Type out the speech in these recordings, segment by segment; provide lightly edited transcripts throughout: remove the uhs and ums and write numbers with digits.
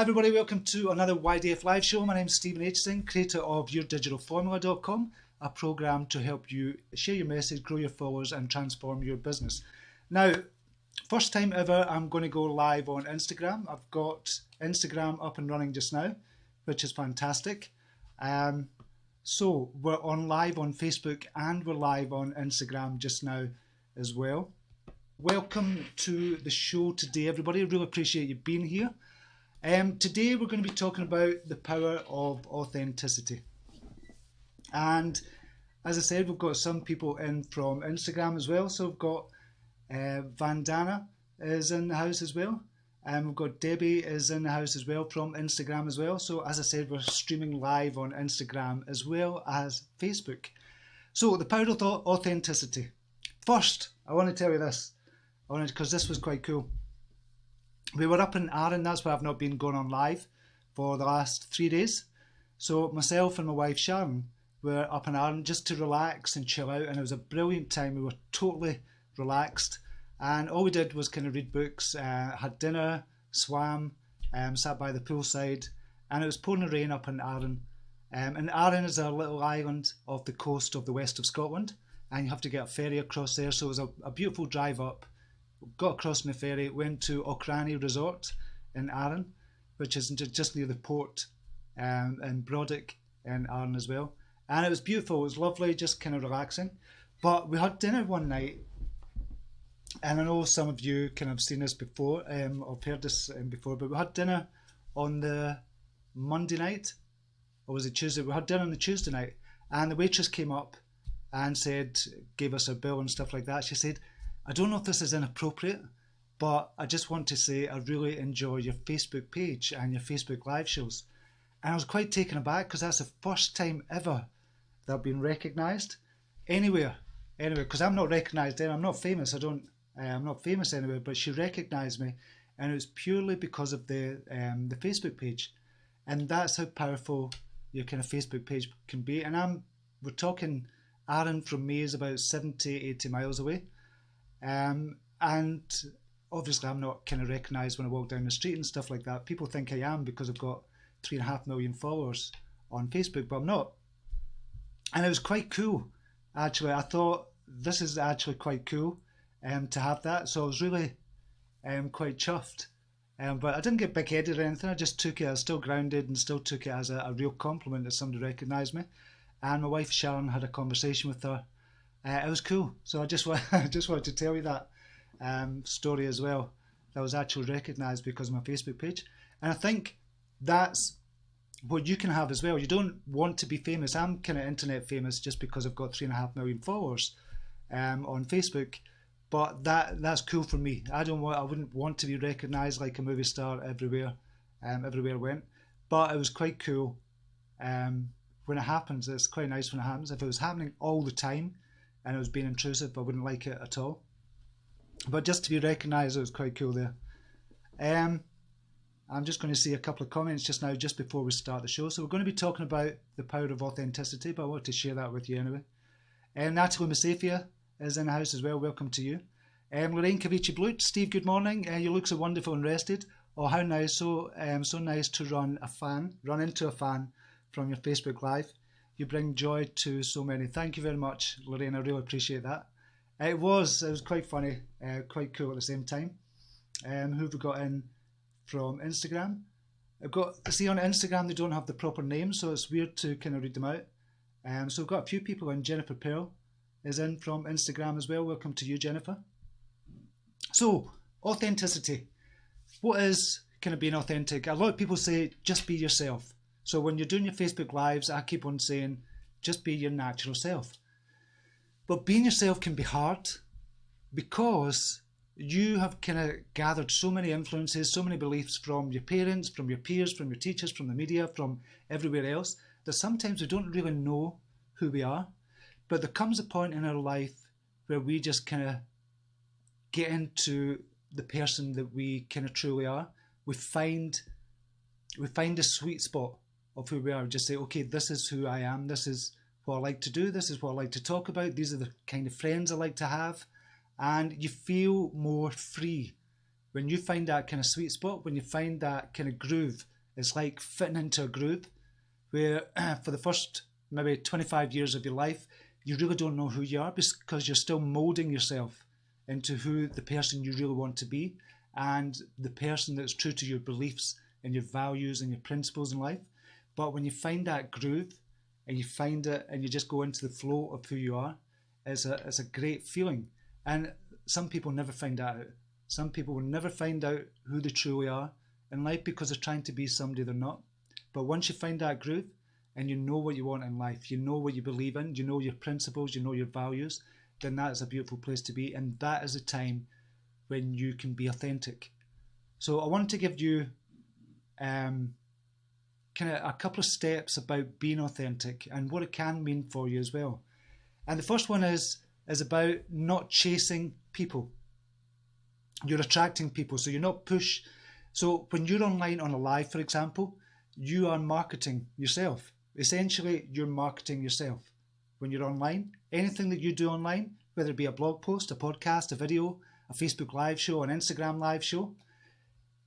Hi everybody, welcome to another YDF Live show. My name is Stephen Aitchison, creator of YourDigitalFormula.com, a program to help you share your message, grow your followers and transform your business. Now, first time ever, I'm going to go live on Instagram. I've got Instagram up and running just now, which is fantastic. So we're on live on Facebook and we're live on Instagram just now as well. Welcome to the show today, everybody. I really appreciate you being here. Today we're going to be talking about the power of authenticity. And as I said, we've got some people in from Instagram as well. So we've got Vandana is in the house as well. And we've got Debbie is in the house as well from Instagram as well. So as I said, we're streaming live on Instagram as well as Facebook. So the power of authenticity. First, I want to tell you this, because this was quite cool. We were up in Arran, that's why I've not been going on live for the last 3 days. So myself and my wife Sharon were up in Arran just to relax and chill out, and it was a brilliant time. We were totally relaxed, and all we did was kind of read books, had dinner, swam, sat by the poolside, and it was pouring rain up in Arran. And Arran is a little island off the coast of the west of Scotland, and you have to get a ferry across there, so it was a beautiful drive up. Got across my ferry, went to Ochrani Resort in Arran, which is just near the port, in Brodick in Arran as well. And it was beautiful, it was lovely, just kind of relaxing. But we had dinner one night, and I know some of you kind of seen this before, or heard this before, but we had dinner on the Monday night, or was it Tuesday? We had dinner on the Tuesday night, and the waitress came up and gave us a bill and stuff like that. She said, I don't know if this is inappropriate, but I just want to say I really enjoy your Facebook page and your Facebook live shows. And I was quite taken aback because that's the first time ever that I've been recognised anywhere, because I'm not recognised there. I'm not famous. I'm not famous anywhere, but she recognised me, and it was purely because of the Facebook page. And that's how powerful your kind of Facebook page can be. And we're talking Arran from me is about 70-80 miles away. And obviously I'm not kind of recognised when I walk down the street and stuff like that. People think I am because I've got 3.5 million followers on Facebook, but I'm not. And it was quite cool, actually. I thought this is actually quite cool to have that, so I was really quite chuffed. But I didn't get big-headed or anything. I just took it, I was still grounded and still took it as a real compliment that somebody recognised me. And my wife Sharon had a conversation with her. It was cool, so I just wanted to tell you that story as well. That was actually recognised because of my Facebook page, and I think that's what you can have as well. You don't want to be famous. I'm kind of internet famous just because I've got 3.5 million followers on Facebook, but that's cool for me. I wouldn't want to be recognised like a movie star everywhere I went, but it was quite cool when it happens. It's quite nice when it happens. If it was happening all the time and it was being intrusive, I wouldn't like it at all. But just to be recognised, it was quite cool there. I'm just going to see a couple of comments just now, just before we start the show. So we're going to be talking about the power of authenticity, but I wanted to share that with you anyway. Natalie Masafia is in the house as well. Welcome to you. Lorraine Cavici Blut, Steve, good morning. You look so wonderful and rested. Oh, how nice! So nice to run into a fan from your Facebook Live. You bring joy to so many. Thank you very much, Lorraine. I really appreciate that. It was quite funny, quite cool at the same time. Who have we got in from Instagram? See, on Instagram they don't have the proper names, so it's weird to kind of read them out. So we've got a few people in. Jennifer Pearl is in from Instagram as well. Welcome to you, Jennifer. So, authenticity. What is kind of being authentic? A lot of people say just be yourself. So when you're doing your Facebook Lives, I keep on saying, just be your natural self. But being yourself can be hard because you have kind of gathered so many influences, so many beliefs from your parents, from your peers, from your teachers, from the media, from everywhere else, that sometimes we don't really know who we are. But there comes a point in our life where we just kind of get into the person that we kind of truly are. We find a sweet spot of who we are. We just say, okay, this is who I am. This is what I like to do. This is what I like to talk about. These are the kind of friends I like to have. And you feel more free when you find that kind of sweet spot, when you find that kind of groove It's like fitting into a groove where for the first maybe 25 years of your life, you really don't know who you are because you're still molding yourself into who the person you really want to be and the person that's true to your beliefs and your values and your principles in life. But when you find that groove and you find it and you just go into the flow of who you are, it's a great feeling. And some people never find that out. Some people will never find out who they truly are in life because they're trying to be somebody they're not. But once you find that groove and you know what you want in life, you know what you believe in, you know your principles, you know your values, then that is a beautiful place to be. And that is a time when you can be authentic. So I wanted to give you kind of a couple of steps about being authentic and what it can mean for you as well. And the first one is about not chasing people. You're attracting people, so you're not push. So when you're online on a live, for example, you are marketing yourself. Essentially, you're marketing yourself. When you're online, anything that you do online, whether it be a blog post, a podcast, a video, a Facebook live show, an Instagram live show,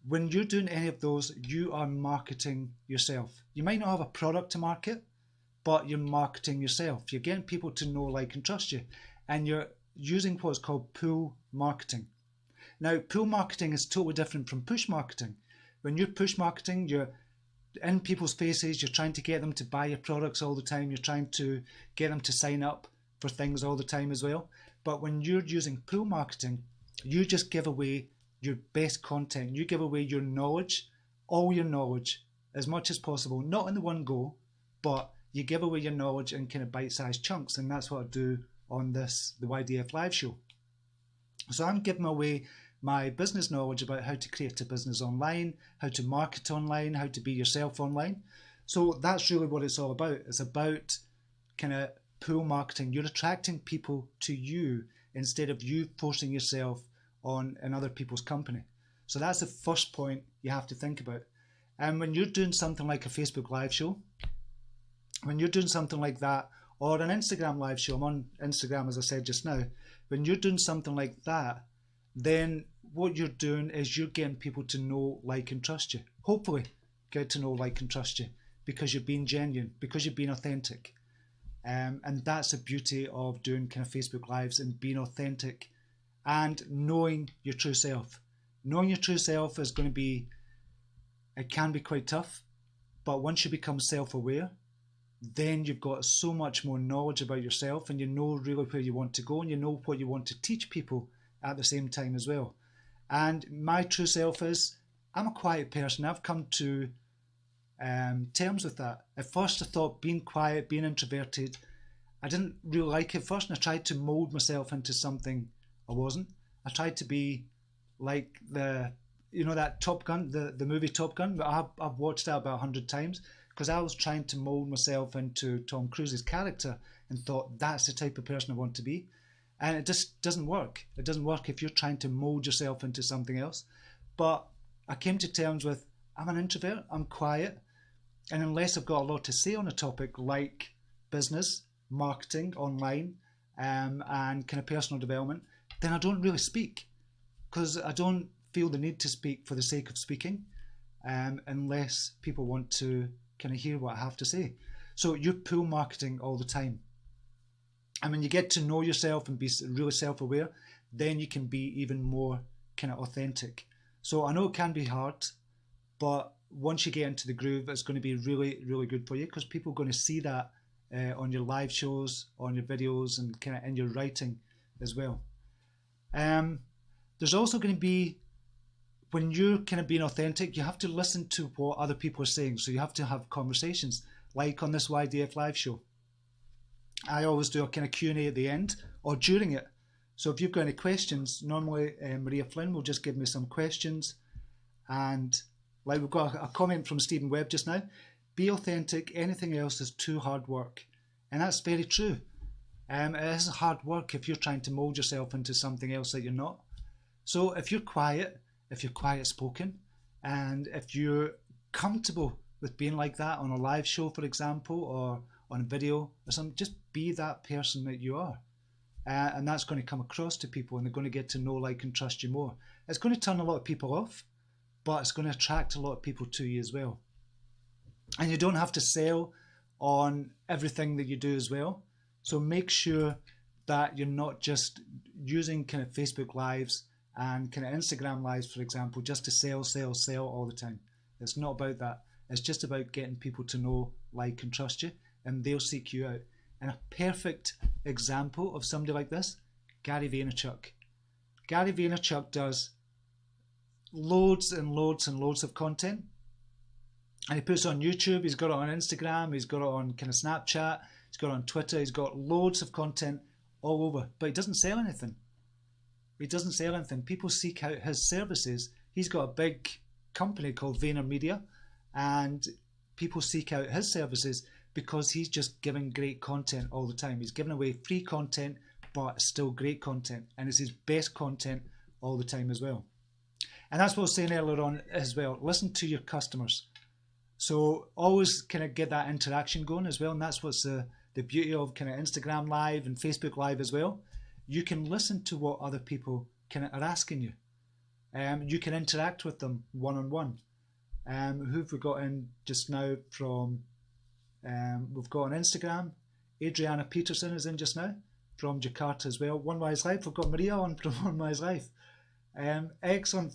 when you're doing any of those, you are marketing yourself. You might not have a product to market, but you're marketing yourself. You're getting people to know, like, and trust you. And you're using what's called pull marketing. Now, pull marketing is totally different from push marketing. When you're push marketing, you're in people's faces, you're trying to get them to buy your products all the time, you're trying to get them to sign up for things all the time as well. But when you're using pull marketing, you just give away your best content. You give away your knowledge, all your knowledge, as much as possible. Not in the one go, but you give away your knowledge in kind of bite-sized chunks, and that's what I do on the YDF Live show. So I'm giving away my business knowledge about how to create a business online, how to market online, how to be yourself online. So that's really what it's all about. It's about kind of pull marketing. You're attracting people to you instead of you forcing yourself on in other people's company. So that's the first point you have to think about. And when you're doing something like a Facebook live show, when you're doing something like that, or an Instagram live show, I'm on Instagram as I said just now, when you're doing something like that, then what you're doing is you're getting people to know, like, and trust you. Hopefully get to know, like, and trust you because you're being genuine, because you're being authentic. And that's the beauty of doing kind of Facebook lives and being authentic and knowing your true self. Knowing your true self is going to be, it can be quite tough, but once you become self-aware, then you've got so much more knowledge about yourself and you know really where you want to go and you know what you want to teach people at the same time as well. And my true self is, I'm a quiet person. I've come to terms with that. At first I thought being quiet, being introverted, I didn't really like it at first, and I tried to mold myself into something I wasn't. I tried to be like that Top Gun, the movie Top Gun, but I've watched that about 100 times because I was trying to mold myself into Tom Cruise's character and thought that's the type of person I want to be. And it just doesn't work. It doesn't work if you're trying to mold yourself into something else. But I came to terms with, I'm an introvert, I'm quiet, and unless I've got a lot to say on a topic like business, marketing, online, and kind of personal development, then I don't really speak because I don't feel the need to speak for the sake of speaking unless people want to kind of hear what I have to say. So you're pull marketing all the time. And when you get to know yourself and be really self-aware, then you can be even more kind of authentic. So I know it can be hard, but once you get into the groove, it's going to be really, really good for you because people are going to see that on your live shows, on your videos, and kind of in your writing as well. There's also going to be, when you're kind of being authentic, you have to listen to what other people are saying. So you have to have conversations, like on this YDF Live show. I always do a kind of Q&A at the end or during it. So if you've got any questions, normally Maria Flynn will just give me some questions. And like we've got a comment from Stephen Webb just now, be authentic, anything else is too hard work. And that's very true. It is hard work if you're trying to mold yourself into something else that you're not. So if you're quiet spoken, and if you're comfortable with being like that on a live show, for example, or on a video or something, just be that person that you are. And that's going to come across to people and they're going to get to know, like, and trust you more. It's going to turn a lot of people off, but it's going to attract a lot of people to you as well. And you don't have to sell on everything that you do as well. So make sure that you're not just using kind of Facebook Lives and kind of Instagram Lives, for example, just to sell all the time. It's not about that. It's just about getting people to know, like, and trust you, and they'll seek you out. And a perfect example of somebody like this, Gary Vaynerchuk. Gary Vaynerchuk does loads and loads and loads of content. And he puts it on YouTube, he's got it on Instagram, he's got it on kind of Snapchat, he's got it on Twitter, he's got loads of content all over. But he doesn't sell anything. He doesn't sell anything. People seek out his services. He's got a big company called Vayner and people seek out his services because he's just giving great content all the time. He's giving away free content, but still great content. And it's his best content all the time as well. And that's what I was saying earlier on as well. Listen to your customers. So always kind of get that interaction going as well. And that's what's the beauty of kind of Instagram Live and Facebook Live as well. You can listen to what other people kind of are asking you. You can interact with them one-on-one. Who have we got in just now from, we've got on Instagram, Adriana Peterson is in just now from Jakarta as well. YDFLive, we've got Maria on from YDFLive. Excellent.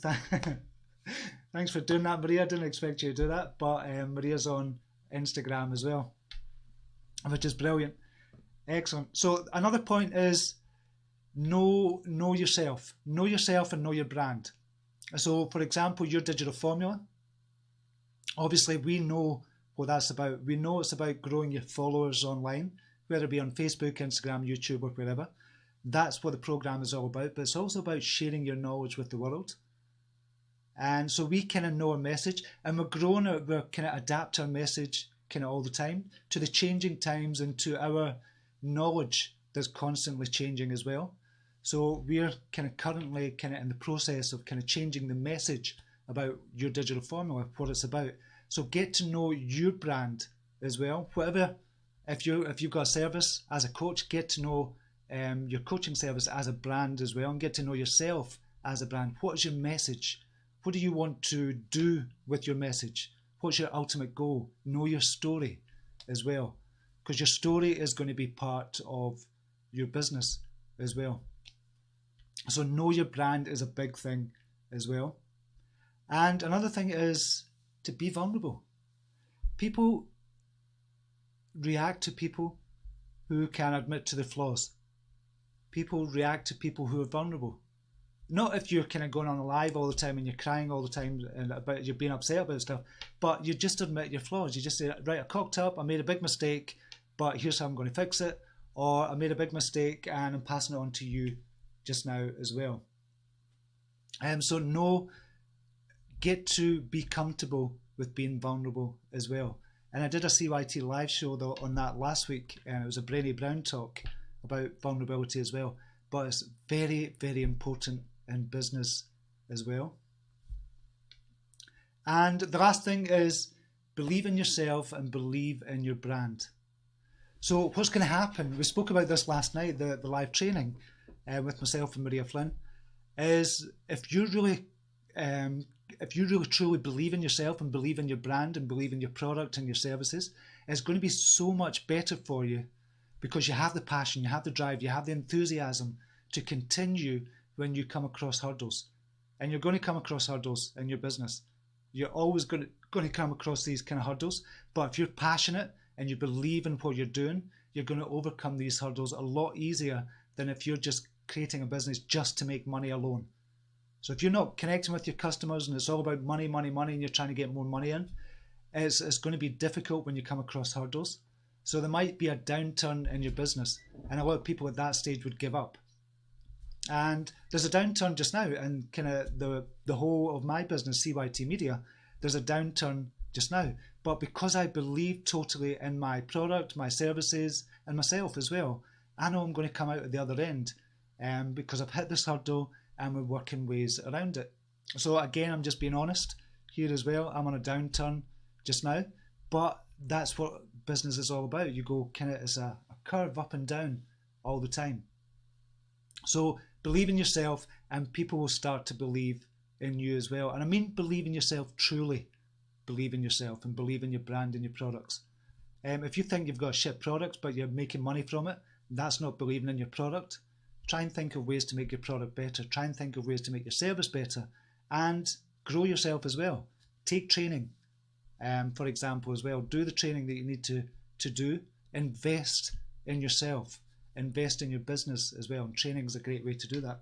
Thanks for doing that, Maria. I didn't expect you to do that, but Maria's on Instagram as well, which is brilliant. Excellent. So another point is know yourself. Know yourself and know your brand. So for example, your digital formula, obviously we know what that's about. We know it's about growing your followers online, whether it be on Facebook, Instagram, YouTube, or wherever. That's what the program is all about, but it's also about sharing your knowledge with the world. And so we kind of know our message, and we're kind of adapt our message kind of all the time to the changing times and to our knowledge that's constantly changing as well. So we're kind of currently kind of in the process of kind of changing the message about your digital formula, what it's about. So get to know your brand as well. Whatever, if you've got a service as a coach, get to know your coaching service as a brand as well, and get to know yourself as a brand. What is your message? What do you want to do with your message? What's your ultimate goal? Know your story as well, because your story is going to be part of your business as well. So know your brand is a big thing as well. And another thing is to be vulnerable. People react to people who can admit to their flaws. People react to people who are vulnerable. Not if you're kind of going on a live all the time and you're crying all the time and about you're being upset about stuff, but you just admit your flaws. You just say, right, I cocked up, I made a big mistake, but here's how I'm going to fix it. Or I made a big mistake and I'm passing it on to you just now as well. So get to be comfortable with being vulnerable as well. And I did a CYT live show though on that last week, and it was a Brené Brown talk about vulnerability as well. But it's very, very important in business as well. And the last thing is believe in yourself and believe in your brand. So what's going to happen, we spoke about this last night, the live training with myself and Maria Flynn, is if you really truly believe in yourself and believe in your brand and believe in your product and your services, it's going to be so much better for you, because you have the passion, you have the drive, you have the enthusiasm to continue when you come across hurdles. And you're going to come across hurdles in your business. You're always going to come across these kind of hurdles, but if you're passionate and you believe in what you're doing, you're going to overcome these hurdles a lot easier than if you're just creating a business just to make money alone. So if you're not connecting with your customers and it's all about money, and you're trying to get more money in, it's going to be difficult when you come across hurdles. So there might be a downturn in your business, and a lot of people at that stage would give up. And there's a downturn just now, and kind of the whole of my business, CYT Media, there's a downturn just now. But because I believe totally in my product, my services, and myself as well, I know I'm going to come out at the other end, because I've hit this hurdle and we're working ways around it. So again, I'm just being honest here as well. I'm on a downturn just now, but that's what business is all about. You go kind of, it's a curve up and down all the time. So believe in yourself and people will start to believe in you as well. And I mean believe in yourself truly. believe in yourself and believe in your brand and your products. If you think you've got a shit product but you're making money from it, that's not believing in your product. Try and think of ways to make your product better. Try and think of ways to make your service better, and grow yourself as well. Take training, for example, as well. Do the training that you need to do. Invest in yourself. Invest in your business as well. And training is a great way to do that.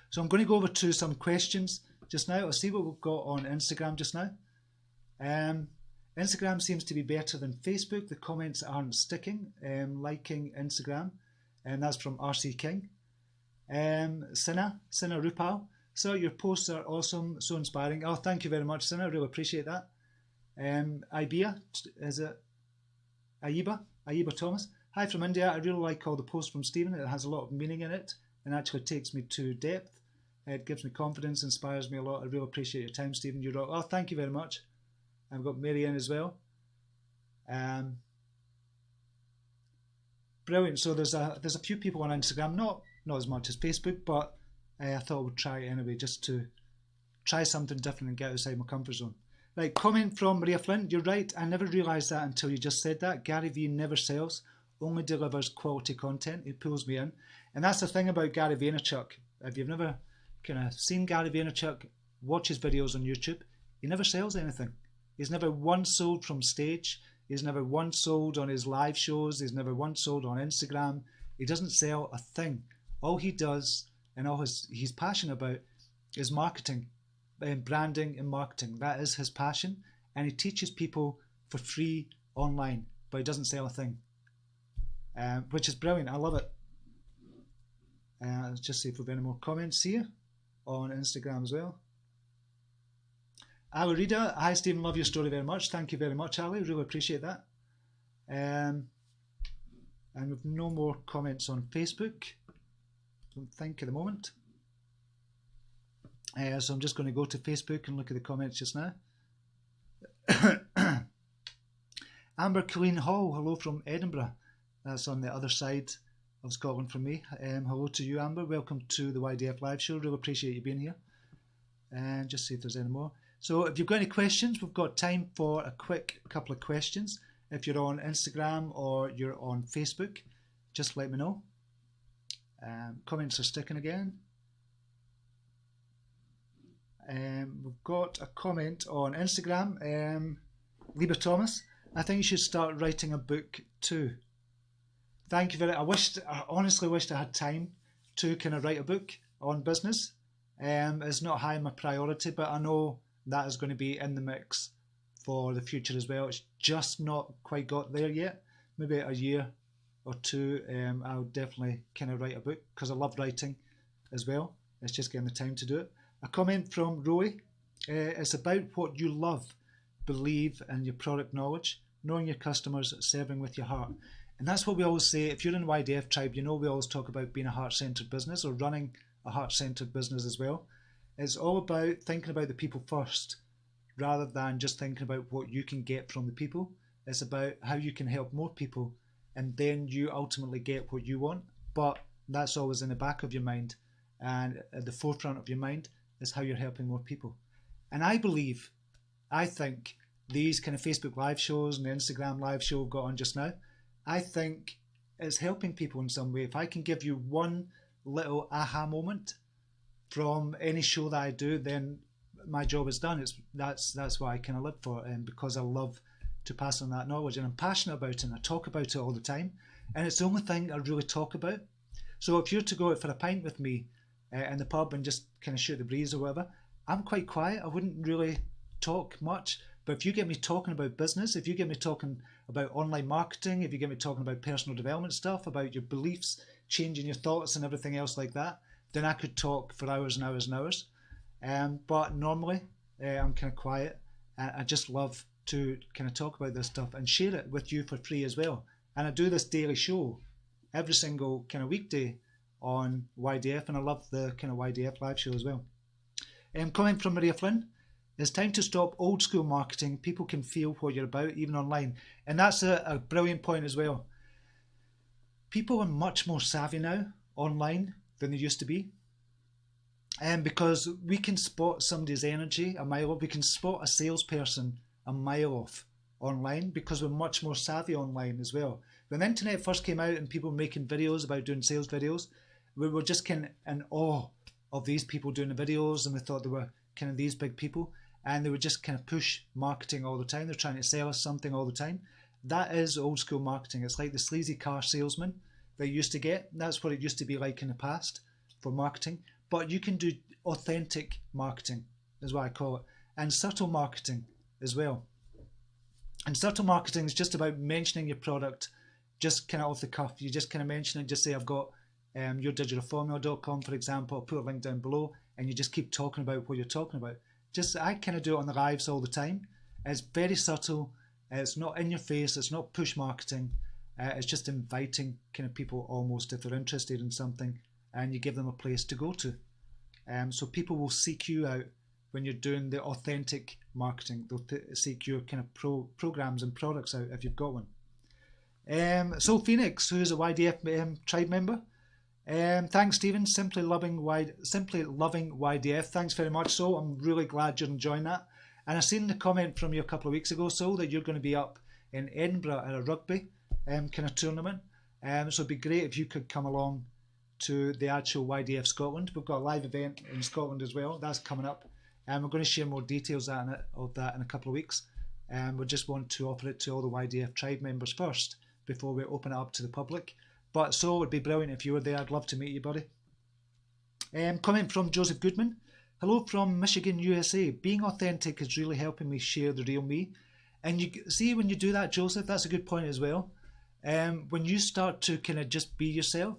So I'm going to go over to some questions just now. I'll see what we've got on Instagram just now. Instagram seems to be better than Facebook. The comments aren't sticking. Liking Instagram. And that's from RC King. Sinna Rupal. So your posts are awesome, so inspiring. Oh, thank you very much, Sinna. I really appreciate that. Aiba Thomas. Hi from India. I really like all the posts from Stephen. It has a lot of meaning in it and actually takes me to depth. It gives me confidence, inspires me a lot. I really appreciate your time, Stephen. You're oh, thank you very much. I've got Mary in as well. Brilliant. So there's a few people on Instagram, not as much as Facebook, but I thought I would try it anyway, just to try something different and get outside my comfort zone. Right, comment from Maria Flint. You're right. I never realised that until you just said that. Gary Vee never sells, only delivers quality content. It pulls me in. And that's the thing about Gary Vaynerchuk. If you've never kind of seen Gary Vaynerchuk, watch his videos on YouTube, he never sells anything. He's never once sold from stage. He's never once sold on his live shows. He's never once sold on Instagram. He doesn't sell a thing. All he does and all he's passionate about is marketing, and branding and marketing. That is his passion. And he teaches people for free online, but he doesn't sell a thing, which is brilliant. I love it. Let's just see if we've any more comments here on Instagram as well. Ali Rita, hi Stephen, love your story very much. Thank you very much, Ali, really appreciate that. And we've no more comments on Facebook, don't think at the moment. So I'm just going to go to Facebook and look at the comments just now. Amber Colleen Hall, hello from Edinburgh. That's on the other side of Scotland from me. Hello to you, Amber. Welcome to the YDF Live show. Really appreciate you being here. And just see if there's any more. So if you've got any questions, we've got time for a quick couple of questions. If you're on Instagram or you're on Facebook, just let me know. Comments are sticking again. We've got a comment on Instagram. Liba Thomas, I think you should start writing a book too. Thank you very much. I honestly wished I had time to kind of write a book on business. It's not high on my priority, but I know that is going to be in the mix for the future as well. It's just not quite got there yet. Maybe a year or two, I'll definitely kind of write a book because I love writing as well. It's just getting the time to do it. A comment from Roy. It's about what you love, believe in your product knowledge, knowing your customers, serving with your heart. And that's what we always say. If you're in YDF Tribe, you know we always talk about being a heart-centered business or running a heart-centered business as well. It's all about thinking about the people first rather than just thinking about what you can get from the people. It's about how you can help more people and then you ultimately get what you want. But that's always in the back of your mind, and at the forefront of your mind is how you're helping more people. And I think these kind of Facebook live shows and the Instagram live show we've got on just now, I think it's helping people in some way. If I can give you one little aha moment from any show that I do, then my job is done. That's what I kind of live for, and because I love to pass on that knowledge, and I'm passionate about it, and I talk about it all the time, and it's the only thing I really talk about. So if you're to go out for a pint with me in the pub and just kind of shoot the breeze or whatever, I'm quite quiet. I wouldn't really talk much. But if you get me talking about business, if you get me talking about online marketing, if you get me talking about personal development stuff, about your beliefs, changing your thoughts and everything else like that, then I could talk for hours and hours and hours. But normally I'm kind of quiet. I just love to kind of talk about this stuff and share it with you for free as well. And I do this daily show every single kind of weekday on YDF, and I love the kind of YDF live show as well. Comment from Maria Flynn. It's time to stop old school marketing. People can feel what you're about, even online. And that's a brilliant point as well. People are much more savvy now online than they used to be. because we can spot somebody's energy a mile off. We can spot a salesperson a mile off online because we're much more savvy online as well. When the internet first came out and people were making videos about doing sales videos, we were just kind of in awe of these people doing the videos, and we thought they were kind of these big people, and they would just kind of push marketing all the time. They're trying to sell us something all the time. That is old school marketing. It's like the sleazy car salesman that you used to get. That's what it used to be like in the past for marketing. But you can do authentic marketing, is what I call it, and subtle marketing as well. And subtle marketing is just about mentioning your product just kind of off the cuff. You just kind of mention it, just say, I've got yourdigitalformula.com, for example. I'll put a link down below, and you just keep talking about what you're talking about. I kind of do it on the lives all the time. It's very subtle. It's not in your face. It's not push marketing. It's just inviting kind of people almost if they're interested in something, and you give them a place to go to. So people will seek you out when you're doing the authentic marketing. They'll seek your kind of programs and products out if you've got one. So Phoenix, who is a YDF tribe member, thanks Stephen, simply loving YDF. Thanks very much. So I'm really glad you're enjoying that. And I seen the comment from you a couple of weeks ago, so that you're going to be up in Edinburgh at a rugby kind of tournament. So it'd be great if you could come along to the actual YDF Scotland. We've got a live event in Scotland as well. That's coming up. And we're going to share more details of that in a couple of weeks. We just want to offer it to all the YDF tribe members first before we open it up to the public. But so it would be brilliant if you were there. I'd love to meet you, buddy. Comment from Joseph Goodman. Hello from Michigan, USA. Being authentic is really helping me share the real me. And you see, when you do that, Joseph, that's a good point as well. When you start to kind of just be yourself,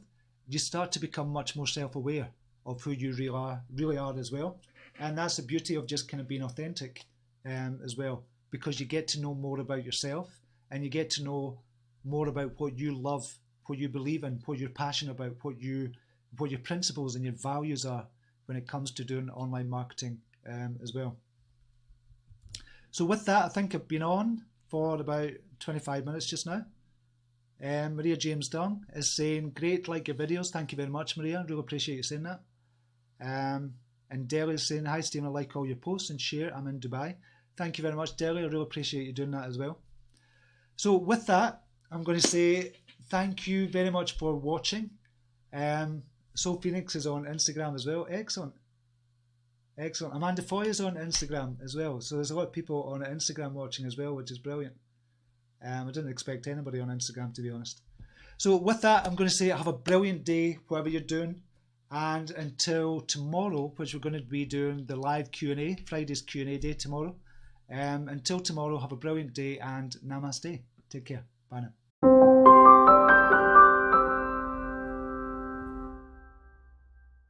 you start to become much more self-aware of who you really are as well. And that's the beauty of just kind of being authentic as well, because you get to know more about yourself, and you get to know more about what you love, what you believe in, what you're passionate about, what your principles and your values are when it comes to doing online marketing as well. So with that, I think I've been on for about 25 minutes just now. Maria James Dunn is saying, great, like your videos. Thank you very much, Maria. Really appreciate you saying that. And Deli is saying, hi Stephen, I like all your posts and share. I'm in Dubai. Thank you very much, Deli. I really appreciate you doing that as well. So with that, I'm going to say thank you very much for watching. So Phoenix is on Instagram as well. Excellent. Excellent. Amanda Foy is on Instagram as well. So there's a lot of people on Instagram watching as well, which is brilliant. I didn't expect anybody on Instagram, to be honest. So with that, I'm going to say have a brilliant day, whatever you're doing. And until tomorrow, which we're going to be doing the live Q&A, Friday's Q&A day tomorrow. Until tomorrow, have a brilliant day and namaste. Take care. Bye now.